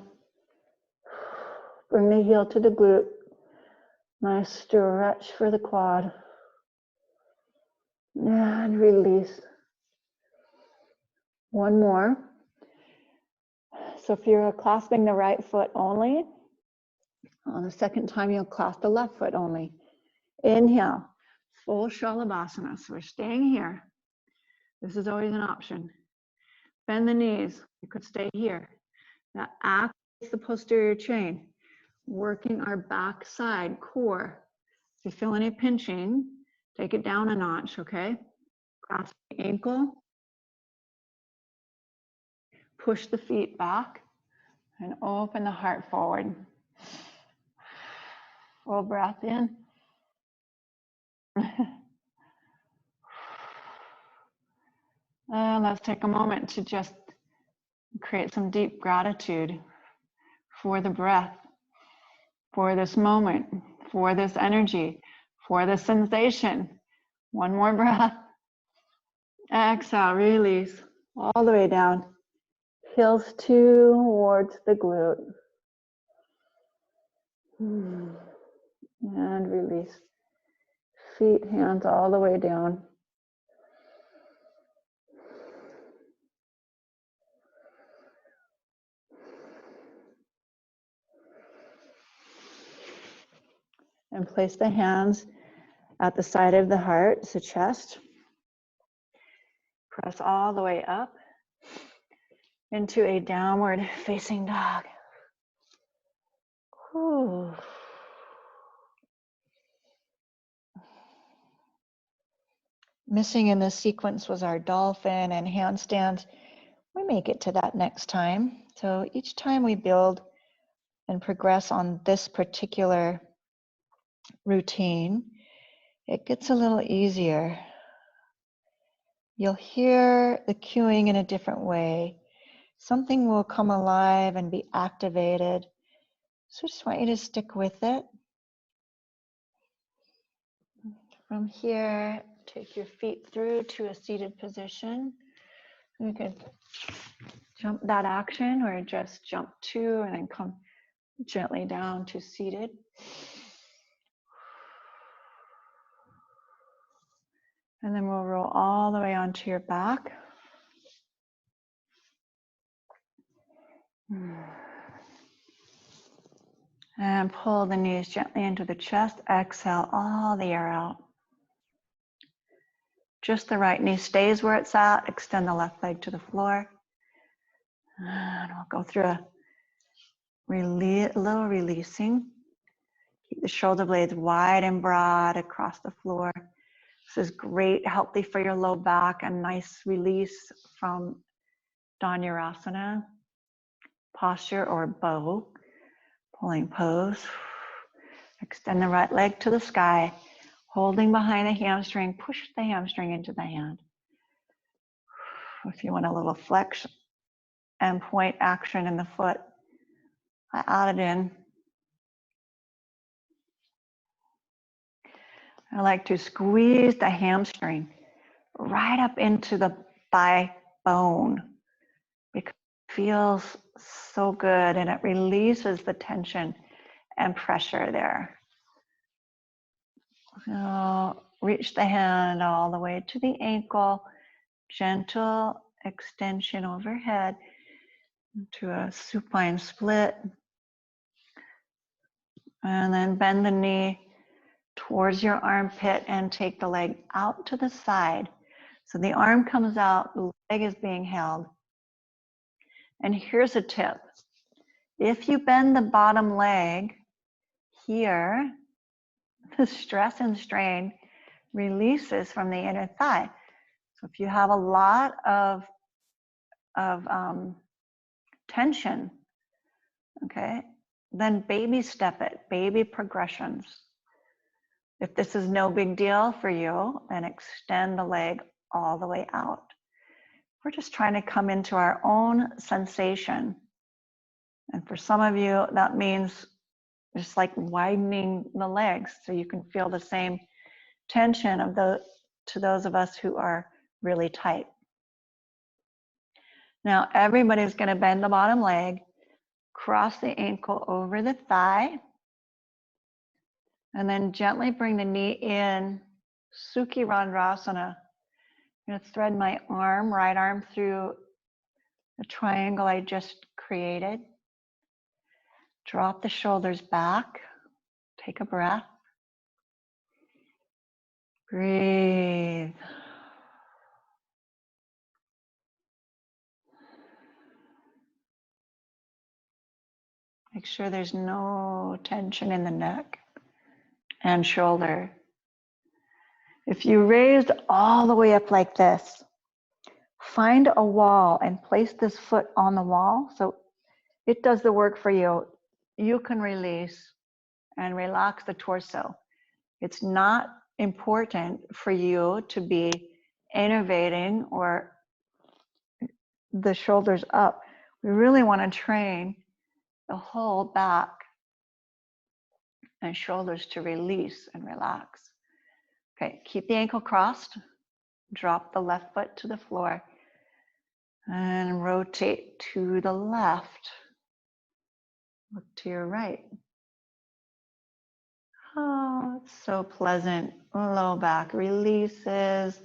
Bring the heel to the glute. Nice stretch for the quad. And release. One more. So if you're clasping the right foot only, on the second time you'll clasp the left foot only. Inhale, full Shalabhasana. So we're staying here. This is always an option. Bend the knees. You could stay here. Now activate the posterior chain, working our back side core. If you feel any pinching, take it down a notch, okay? Clasp the ankle. Push the feet back and open the heart forward. Full breath in. And let's take a moment to just create some deep gratitude for the breath, for this moment, for this energy, for the sensation. One more breath. Exhale, release all the way down. Heels towards the glute. And release. Feet, hands all the way down. And place the hands at the side of the heart, the chest. Press all the way up into a downward facing dog. Whew. Missing in this sequence was our dolphin and handstands. We may get to that next time. So each time we build and progress on this particular routine, it gets a little easier. You'll hear the cueing in a different way. Something will come alive and be activated. So I just want you to stick with it. From here, take your feet through to a seated position. You can jump that action or just jump to and then come gently down to seated. And then we'll roll all the way onto your back. And pull the knees gently into the chest. Exhale all the air out. Just the right knee stays where it's at. Extend the left leg to the floor. And we'll go through a little releasing. Keep the shoulder blades wide and broad across the floor. This is great, healthy for your low back. A nice release from Dhanurasana posture or bow. Pulling pose. Extend the right leg to the sky. Holding behind the hamstring, push the hamstring into the hand. If you want a little flex and point action in the foot, I add it in. I like to squeeze the hamstring right up into the thigh bone because it feels so good and it releases the tension and pressure there. So reach the hand all the way to the ankle, gentle extension overhead to a supine split. And then bend the knee towards your armpit and take the leg out to the side. So the arm comes out, the leg is being held. And here's a tip. If you bend the bottom leg here, the stress and strain releases from the inner thigh. So if you have a lot of tension, okay, then baby step it, baby progressions. If this is no big deal for you, then extend the leg all the way out. We're just trying to come into our own sensation. And for some of you, that means just like widening the legs so you can feel the same tension of to those of us who are really tight. Now everybody's going to bend the bottom leg, cross the ankle over the thigh, and then gently bring the knee in, Sukhi Dhanurasana. I'm going to thread my arm, right arm, through the triangle I just created. Drop the shoulders back. Take a breath. Breathe. Make sure there's no tension in the neck and shoulder. If you raised all the way up like this, find a wall and place this foot on the wall so it does the work for you. You can release and relax the torso. It's not important for you to be innervating or the shoulders up. We really want to train the whole back and shoulders to release and relax. Okay, keep the ankle crossed. Drop the left foot to the floor and rotate to the left. Look to your right. Oh, it's so pleasant. Low back releases.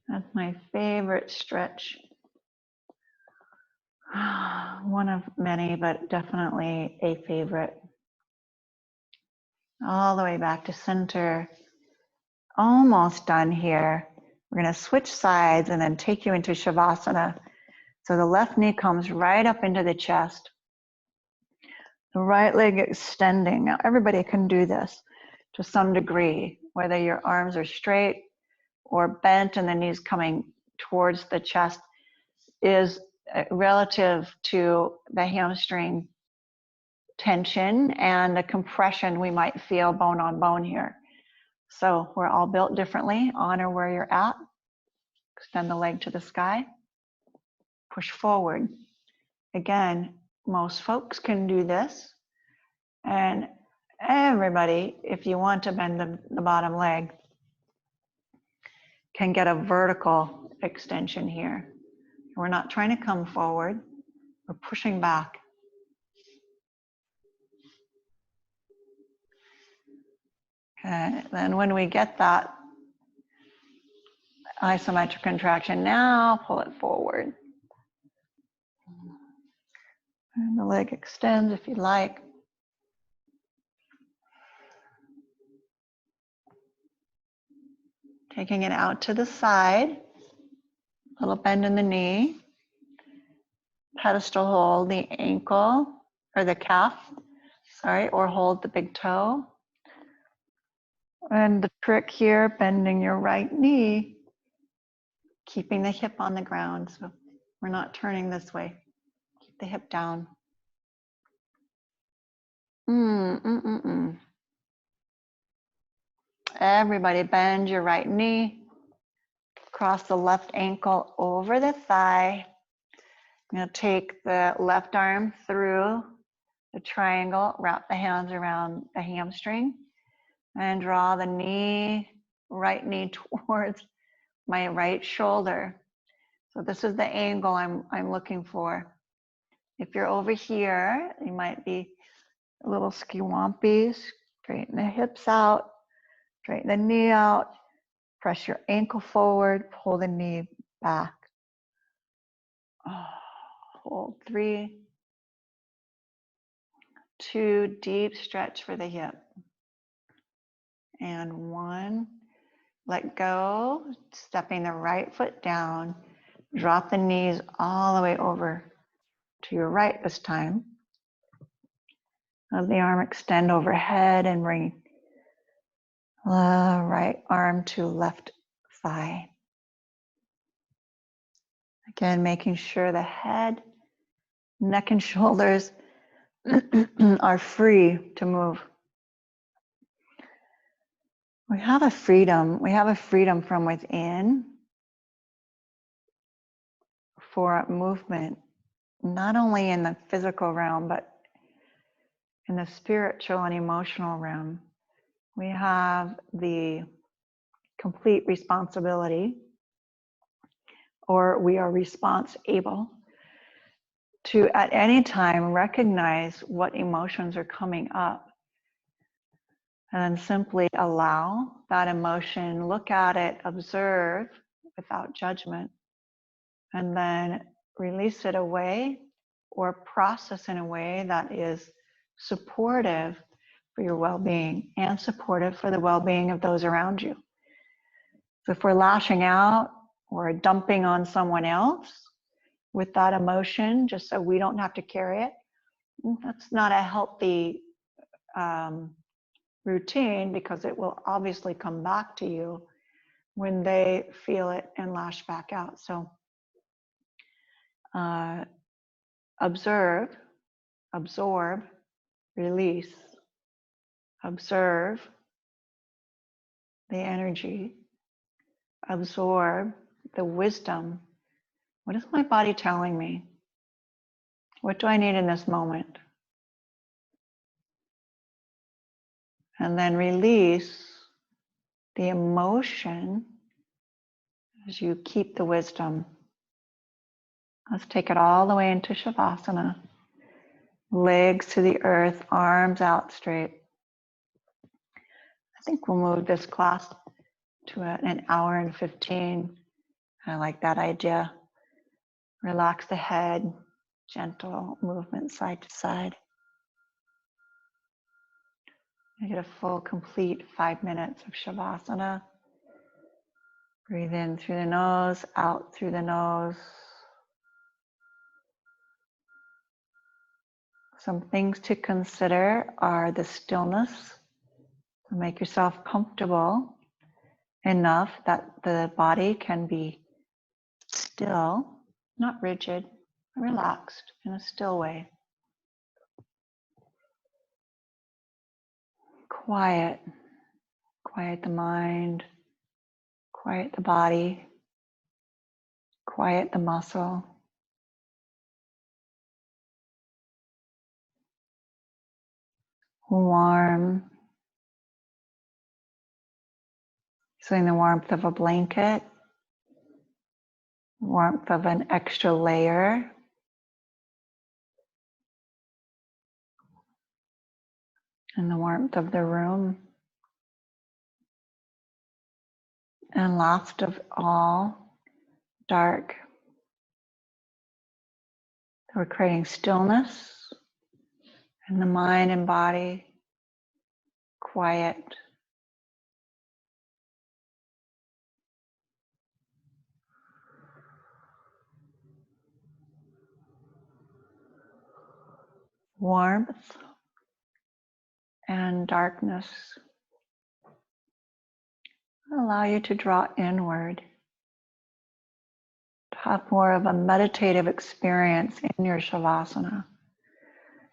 That's my favorite stretch. One of many, but definitely a favorite. All the way back to center. Almost done here. We're going to switch sides and then take you into Shavasana. So the left knee comes right up into the chest. The right leg extending. Now everybody can do this to some degree, whether your arms are straight or bent and the knees coming towards the chest is relative to the hamstring tension and the compression we might feel bone on bone here. So we're all built differently. Honor where you're at. Extend the leg to the sky. Push forward. Again, most folks can do this. And everybody, if you want to bend the bottom leg, can get a vertical extension here. We're not trying to come forward. We're pushing back. Okay, then when we get that isometric contraction, now pull it forward. And the leg extends if you like. Taking it out to the side, little bend in the knee. Pedestal hold the ankle or the calf, sorry, or hold the big toe. And the trick here, bending your right knee, keeping the hip on the ground. So we're not turning this way. Keep the hip down. Everybody bend your right knee. Cross the left ankle over the thigh. I'm going to take the left arm through the triangle, wrap the hands around the hamstring, and draw the knee, right knee towards my right shoulder. So this is the angle I'm looking for. If you're over here, you might be a little skiwampy. Straighten the hips out, straighten the knee out, press your ankle forward, pull the knee back. Hold 3, 2, deep stretch for the hip. And 1, let go, stepping the right foot down, drop the knees all the way over to your right this time. Let the arm extend overhead and bring the right arm to left thigh. Again, making sure the head, neck, and shoulders are free to move. We have a freedom from within for movement, not only in the physical realm, but in the spiritual and emotional realm. We have the complete responsibility, or we are response-able to at any time recognize what emotions are coming up and then simply allow that emotion, look at it, observe without judgment, and then release it away or process in a way that is supportive for your well-being and supportive for the well-being of those around you. So if we're lashing out or dumping on someone else with that emotion just so we don't have to carry it, that's not a healthy routine, because it will obviously come back to you when they feel it and lash back out. So observe, absorb, release. Observe the energy. Absorb the wisdom. What is my body telling me? What do I need in this moment? And then release the emotion as you keep the wisdom. Let's take it all the way into Shavasana. Legs to the earth, arms out straight. I think we'll move this class to an hour and 15. I like that idea. Relax the head, gentle movement side to side. You get a full, complete 5 minutes of Shavasana. Breathe in through the nose, out through the nose. Some things to consider are the stillness. So make yourself comfortable enough that the body can be still, not rigid, relaxed in a still way. Quiet. Quiet the mind. Quiet the body. Quiet the muscle. Warm. Feeling the warmth of a blanket. Warmth of an extra layer. And the warmth of the room. And last of all, dark. We're creating stillness in the mind and body, quiet. Warmth and darkness allow you to draw inward, to have more of a meditative experience in your Shavasana.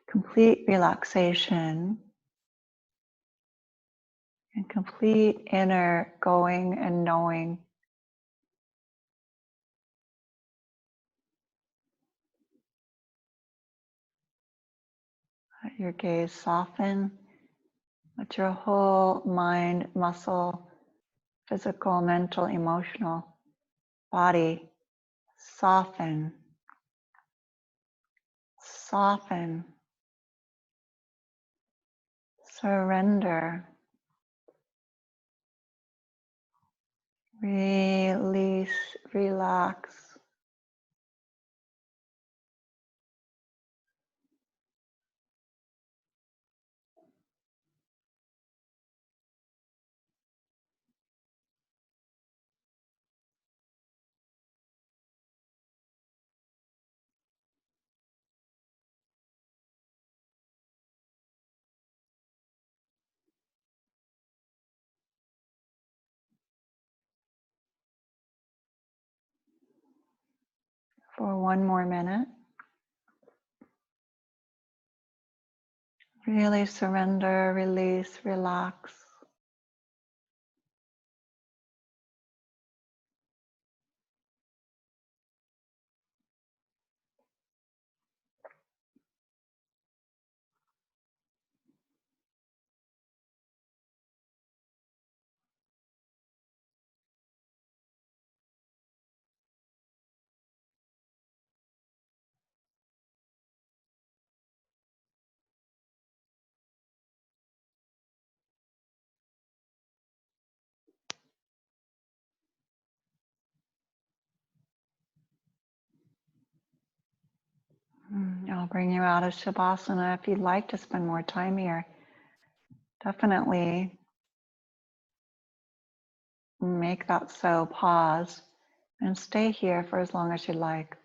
Complete relaxation and complete inner going and knowing. Let your gaze soften. Let your whole mind, muscle, physical, mental, emotional body soften. Soften. Surrender. Release, relax. For one more minute. Really surrender, release, relax. I'll bring you out of Shavasana if you'd like to spend more time here. Definitely make that so. Pause and stay here for as long as you'd like.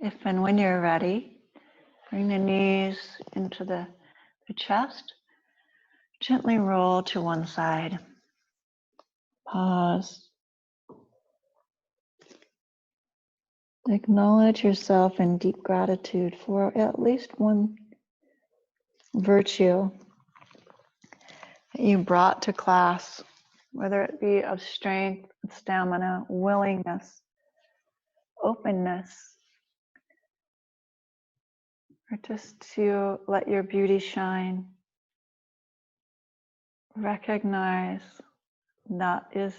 If and when you're ready, bring the knees into the chest. Gently roll to one side. Pause. Acknowledge yourself in deep gratitude for at least one virtue that you brought to class, whether it be of strength, stamina, willingness, openness, or just to let your beauty shine. Recognize that is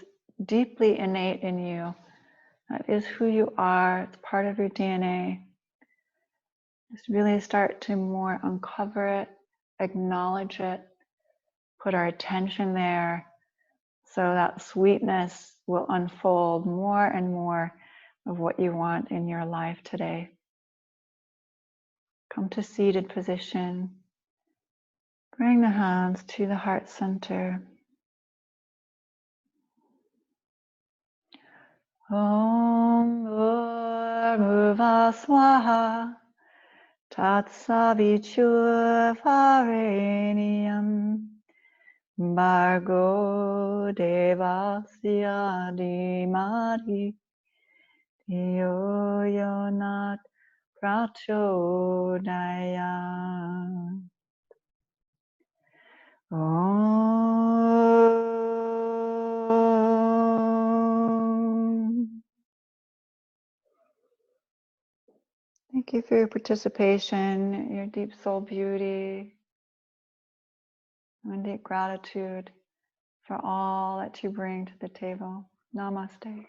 deeply innate in you. That is who you are. It's part of your DNA. Just really start to more uncover it, acknowledge it, put our attention there so that sweetness will unfold more and more of what you want in your life today. Come to seated position. Bring the hands to the heart center. Om Bhurmuvah Swaha Tatsavichurvarenyam Bhargo Devasya Dhimari Yoyonat prachodaya. Om. Thank you for your participation, your deep soul beauty, and deep gratitude for all that you bring to the table. Namaste.